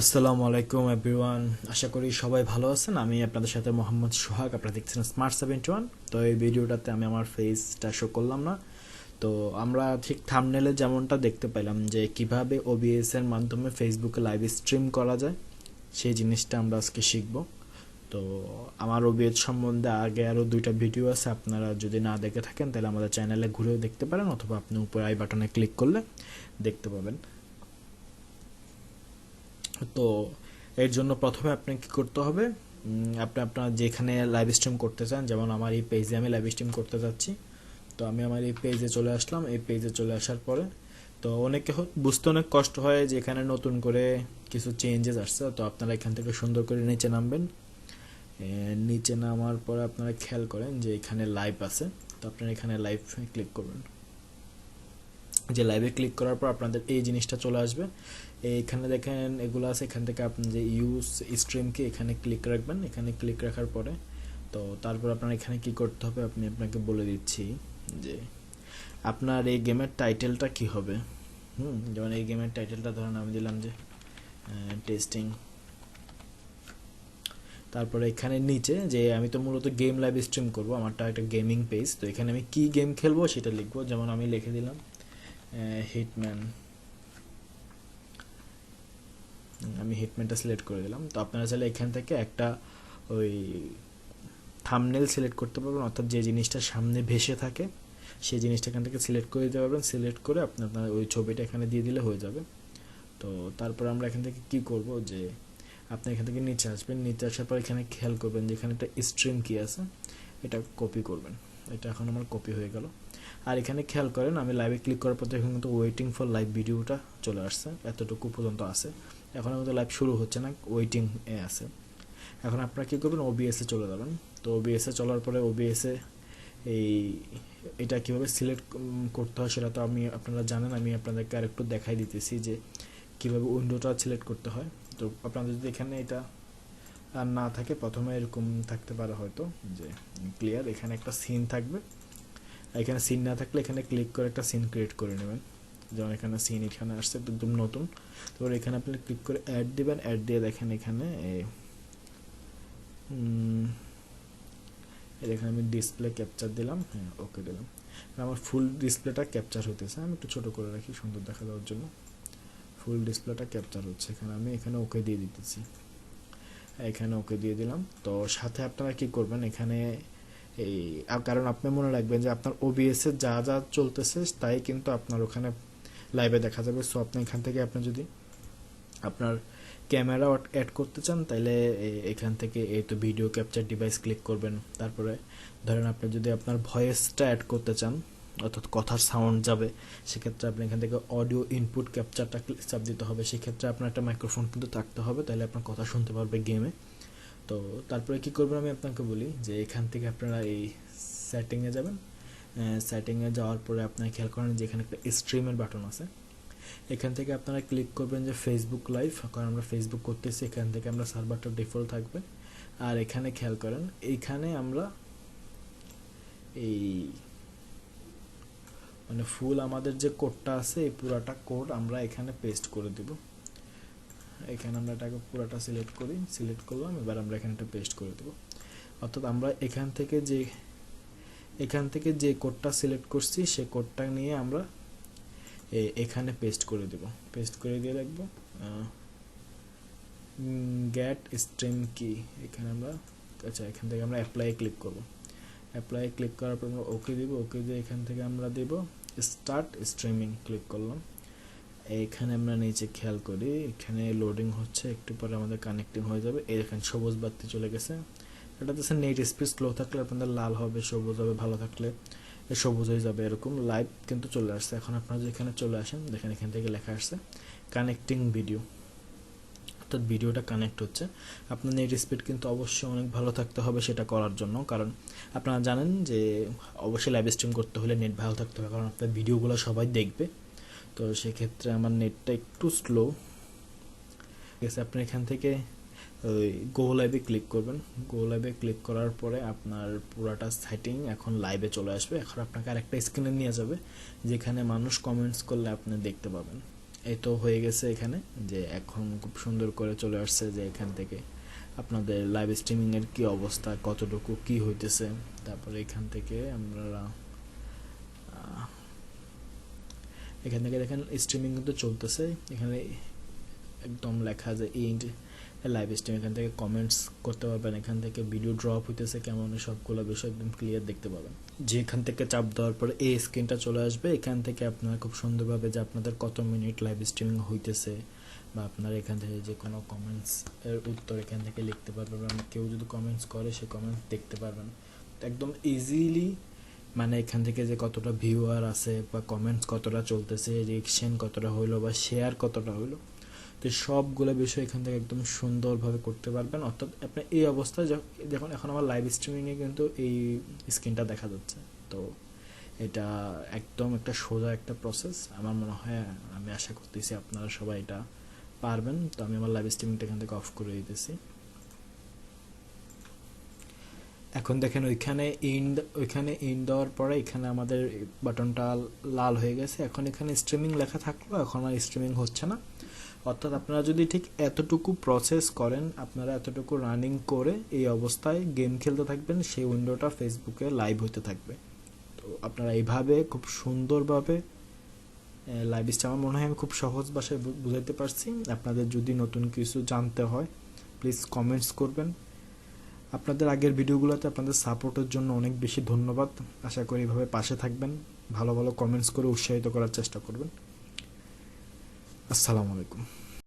আসসালামু আলাইকুম এভরিওয়ান, আশা করি সবাই ভালো আছেন। আমি আপনাদের সাথে মোহাম্মদ সোহাগ, আপনারা দেখছেন স্মার্ট 71। তো এই ভিডিওটাতে আমি আমার ফেসটা শো করলাম না। তো আমরা ঠিক থাম্বনেলে যেমনটা দেখতে পেলাম যে কিভাবে ওবিএস এর মাধ্যমে ফেসবুকে লাইভ স্ট্রিম করা যায়, সেই জিনিসটা আমরা আজকে শিখব। তো আমার ওবিএস সম্বন্ধে আগে আরও 2টা ভিডিও আছে, আপনারা যদি না দেখে থাকেন তাহলে আমাদের চ্যানেলে ঘুরেও দেখতে পারেন, অথবা আপনি উপরে আই বাটনে ক্লিক করলে দেখতে পাবেন। তো এর জন্য প্রথমে আপনাকে কি করতে হবে, আপনি আপনার যেখানে লাইভ স্ট্রিম করতে চান, যেমন আমার এই পেজে আমি লাইভ স্ট্রিম করতে যাচ্ছি। তো আমি আমার এই পেজে চলে আসলাম। এই পেজে চলে আসার পরে তো অনেকে বুঝতে অনেক কষ্ট হয় যে এখানে নতুন করে কিছু চেঞ্জেস আসছে। তো আপনারা এখান থেকে সুন্দর করে নিচে নামবেন। নিচে নামার পরে আপনারা খেয়াল করেন যে এখানে লাইভ আছে। তো আপনারা এখানে লাইভ ক্লিক করবেন। যে লাইভে ক্লিক করার পর আপনাদের এই জিনিসটা চলে আসবে। এইখানে দেখেন এগুলো আছে, এখান থেকে আপনি যে ইউজ স্ট্রিমকে এখানে ক্লিক রাখবেন। এখানে ক্লিক রাখার পরে তো তারপর আপনার এখানে কি করতে হবে আপনাকে বলে দিচ্ছি যে আপনার এই গেমের টাইটেলটা কি হবে। যেমন এই গেমের টাইটেলটা ধরেন আমি দিলাম যে টেস্টিং। তারপরে এখানে নিচে যে আমি তো মূলত গেম লাইভ স্ট্রিম করবো, আমারটা একটা গেমিং পেজ। তো এখানে আমি কি গেম খেলবো সেটা লিখবো। যেমন আমি লিখে দিলাম হিটম্যান। আমি হিটম্যানটা সিলেক্ট করে দিলাম। তো আপনারা চাইলে এখান থেকে একটা ওই থাম্বনেল সিলেক্ট করতে পারবেন, অর্থাৎ যে জিনিসটা সামনে ভেসে থাকে সেই জিনিসটা এখান থেকে সিলেক্ট করে দিতে পারবেন। সিলেক্ট করে আপনার ওই ছবিটা এখানে দিয়ে দিলে হয়ে যাবে। তো তারপর আমরা এখান থেকে কি করব যে আপনি এখান থেকে নিচে আসবেন। নিচে আসার পর এখানে খেয়াল করবেন যে এখানে একটা স্ট্রিম কি আছে, এটা কপি করবেন। এটা এখন আমার কপি হয়ে গেল। আর এখানে খেয়াল করেন আমি লাইভে ক্লিক করার পর এখানে কিন্তু ওয়েটিং ফর লাইভ ভিডিওটা চলে আসছে, এতটুকু পর্যন্ত আছে। এখন আমাদের লাইভ শুরু হচ্ছে না, ওয়েটিং এ আছে। এখন আপনারা কী করবেন, ওবিএস এ চলে যাবেন। তো ওবিএস এ চলার পরে ওবিএস এ এই এটা কীভাবে সিলেক্ট করতে হয় সেটা তো আপনারা জানেন। আমি আপনাদেরকে আরেকটু দেখাই দিতেছি যে কীভাবে উইন্ডোটা সিলেক্ট করতে হয়। তো আপনাদের যদি এখানে এটা আর না থাকে, প্রথমে এরকম থাকতে পারে হয়তো যে ক্লিয়ার, এখানে একটা সিন থাকবে। এখানে সিন না থাকলে এখানে ক্লিক করে একটা সিন ক্রিয়েট করে নেবেন। যেমন এখানে সিন এখানে আসছে একদম নতুন। তো এখানে আপনি ক্লিক করে অ্যাড দিবেন। অ্যাড দিয়ে দেখেন এখানে এখানে আমি ডিসপ্লে ক্যাপচার দিলাম, হ্যাঁ ওকে দিলাম। আমার ফুল ডিসপ্লেটা ক্যাপচার হতেছে, আমি একটু ছোটো করে রাখি সুন্দর দেখা যাওয়ার জন্য। ফুল ডিসপ্লেটা ক্যাপচার হচ্ছে, আমি এখানে ওকে দিয়ে দিতেছি। এখানে ওকে দিয়ে দিলাম। তো সাথে আপনারা কি করবেন এখানে এই, কারণ আপনি মনে রাখবেন যে আপনার ওবিএস এ যা যা চলতেছে তাই কিন্তু আপনার ওখানে লাইভে দেখা যাবে। সো আপনি এখান থেকে আপনি যদি আপনার ক্যামেরা অ্যাড করতে চান তাহলে এখান থেকে এই তো ভিডিও ক্যাপচার ডিভাইস ক্লিক করবেন। তারপরে ধরেন আপনি যদি আপনার ভয়েসটা অ্যাড করতে চান, অর্থাৎ কথার সাউন্ড যাবে, সেক্ষেত্রে আপনি এখান থেকে অডিও ইনপুট ক্যাপচারটা চাপ দিতে হবে। সেক্ষেত্রে আপনার একটা মাইক্রোফোন কিন্তু থাকতে হবে, তাহলে আপনার কথা শুনতে পারবে গেমে। তো তারপরে কি করবেন আমি আপনাকে বলি যে এখান থেকে আপনারা এই সেটিংয়ে যাবেন। সেটিংয়ে যাওয়ার পরে আপনারা খেয়াল করেন যে এখানে একটা স্ট্রিমের বাটন আছে। এখান থেকে আপনারা ক্লিক করবেন যে ফেসবুক লাইভ, কারণ আমরা ফেসবুক করতেছি। এখান থেকে আমরা সার্ভারটা ডিফল্ট থাকবে। আর এখানে খেয়াল করেন এইখানে আমরা এই মানে ফুল আমাদের যে কোডটা আছে এই পুরাটা কোড আমরা এখানে পেস্ট করে দেব। এখানে আমরা এটাকে পুরাটা সিলেক্ট করি, সিলেক্ট করলাম। এবার আমরা এখানে একটা পেস্ট করে দেব। অর্থাৎ আমরা এখান থেকে যে কোডটা সিলেক্ট করছি সেই কোডটা নিয়ে আমরা এখানে পেস্ট করে দেব। পেস্ট করে দিয়ে রাখবো গেট স্ট্রিম কি। এখানে আমরা এখান থেকে আমরা অ্যাপ্লাই ক্লিক করব। অ্যাপ্লাই ক্লিক করার পর আমরা ওকে দিব। ওকে দিয়ে এখান থেকে আমরা দেব স্টার্ট স্ট্রিমিং, ক্লিক করলাম। এইখানে আমরা নিচে খেয়াল করি, এখানে লোডিং হচ্ছে, একটু পরে আমাদের কানেক্টিং হয়ে যাবে। এখানে সবুজ বাতি চলে গেছে। এটা হচ্ছে নেট স্পিড স্লো থাকলে আপনাদের লাল হবে, সবুজ হবে, ভালো থাকলে সবুজ হয়ে যাবে। এরকম লাইভ কিন্তু চলে আসছে। এখন আপনারা যেখানে চলে আসেন দেখেন এখান থেকে লেখা আসছে কানেক্টিং ভিডিও, অর্থাৎ ভিডিওটা কানেক্ট হচ্ছে। আপনার নেট স্পিড কিন্তু অবশ্যই অনেক ভালো থাকতে হবে সেটা করার জন্য, কারণ আপনারা জানেন যে অবশ্যই লাইভ স্ট্রিম করতে হলে নেট ভালো থাকতে হবে, কারণ আপনার ভিডিওগুলো সবাই দেখবে। তো সেক্ষেত্রে আমার নেটটা একটু স্লো গেছে। আপনি এখান থেকে ওই গো লাইভে ক্লিক করবেন। গো লাইভে ক্লিক করার পরে আপনার পুরাটা সেটিং এখন লাইভে চলে আসবে। এখন আপনাকে আরেকটা স্ক্রিনে নিয়ে যাবে যেখানে মানুষ কমেন্টস করলে আপনি দেখতে পাবেন। এই তো হয়ে গেছে এখানে, যে এখন খুব সুন্দর করে চলে আসছে যে এখান থেকে আপনাদের লাইভ স্ট্রিমিং এর কি অবস্থা, কতটুকু কি হইতেছে। তারপরে এখান থেকে আমরা এখান থেকে দেখেন স্ট্রিমিং কিন্তু চলতেছে, এখানে একদম লেখা যে ইন্ড লাইভ স্ট্রিম, এখান থেকে কমেন্টস করতে পারবেন, এখান থেকে ভিডিও ড্রপ হইতেছে কেমন, সবগুলো বিষয় একদম ক্লিয়ার দেখতে পাবেন। যে এখান থেকে চাপ দেওয়ার পরে এই স্ক্রিনটা চলে আসবে, এখান থেকে আপনারা খুব সুন্দরভাবে যে আপনাদের কত মিনিট লাইভ স্ট্রিমিং হইতেছে, বা আপনারা এখান থেকে যে কোনো কমেন্টস এর উত্তর এখান থেকে লিখতে পারবেন, কেউ যদি কমেন্টস করে সে কমেন্টস দেখতে পারবেন একদম ইজিলি। মানে এখান থেকে যে কতটা ভিউয়ার আছে বা কমেন্টস কতটা চলতেছে, রিঅ্যাকশন কতটা হইলো বা শেয়ার কতটা হইলো, তো সবগুলো বিষয় এখান থেকে একদম সুন্দরভাবে করতে পারবেন। অর্থাৎ আপনি এই অবস্থায় যখন এখন আমার লাইভ স্ট্রিমিংয়ে কিন্তু এই স্ক্রিনটা দেখা যাচ্ছে, তো এটা একদম একটা সোজা একটা প্রসেস। আমার মনে হয়, আমি আশা করতেছি আপনারা সবাই এটা পারবেন। তো আমি আমার লাইভ স্ট্রিমিংটা এখান থেকে অফ করে দিতেছি। এখন দেখেন ওইখানে ইন দেওয়ার পরে এখানে আমাদের বাটনটা লাল হয়ে গেছে, এখন এখানে স্ট্রিমিং লেখা থাকলো, এখন আর স্ট্রিমিং হচ্ছে না। অর্থাৎ আপনারা যদি ঠিক এতটুকু প্রসেস করেন, আপনারা এতটুকু রানিং করে এই অবস্থায় গেম খেলতে থাকবেন, সেই উইন্ডোটা ফেসবুকে লাইভ হতে থাকবে। তো আপনারা এইভাবে খুব সুন্দরভাবে লাইভ স্ট্রিম, আমার মনে হয় আমি খুব সহজ ভাষায় বুঝাইতে পারছি। আপনাদের যদি নতুন কিছু জানতে হয় প্লিজ কমেন্টস করবেন। আপনাদের আগের ভিডিওগুলোতে আপনাদের সাপোর্টের জন্য অনেক বেশি ধন্যবাদ। আশা করি এভাবে পাশে থাকবেন, ভালো ভালো কমেন্টস করে উৎসাহিত করার চেষ্টা করবেন। আসসালামু আলাইকুম।